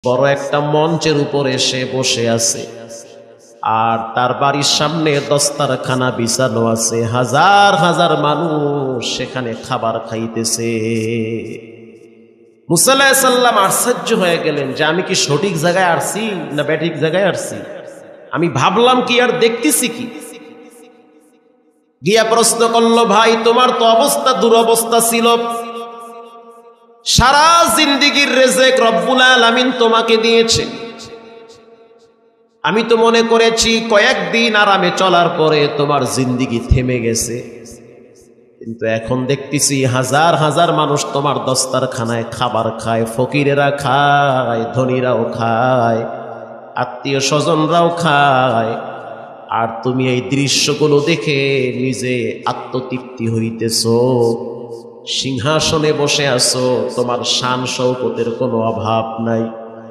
বড় একটা মঞ্চের উপরে সে বসে আছে, আর তার বাড়ির সামনে দস্তারখানা বিছানো আছে, হাজার হাজার মানুষ সেখানে খাবার খাইতেছে। মুসা আলাইহিস সালাম আশ্চর্য হয়ে গেলেন যে আমি কি সঠিক জায়গায় আসছি না ব্যাঠিক জায়গায় আসছি, আমি ভাবলাম কি আর দেখতেছি কি। গিয়া প্রশ্ন করলো, ভাই তোমার তো অবস্থা দুরবস্থা ছিল, সারা জিন্দেগীর রিজিক রব্বুল আলামিন তোমাকে দিয়েছে, আমি তো মনে করেছি কয়েকদিন আরামে চলার পরে তোমার জিন্দেগি থেমে গেছে, কিন্তু এখন দেখতেছি হাজার হাজার মানুষ তোমার দস্তারখানায় খাবার খায়, ফকিরেরা খায়, ধনীরাও খায়, আত্মীয় স্বজনরাও খায়, আর তুমি এই দৃশ্যগুলো দেখে নিজে আত্মতৃপ্তি হইতেছো, সিংহাসনে বসে আছো, তোমার শান শৌকতের কোনো অভাব নাই।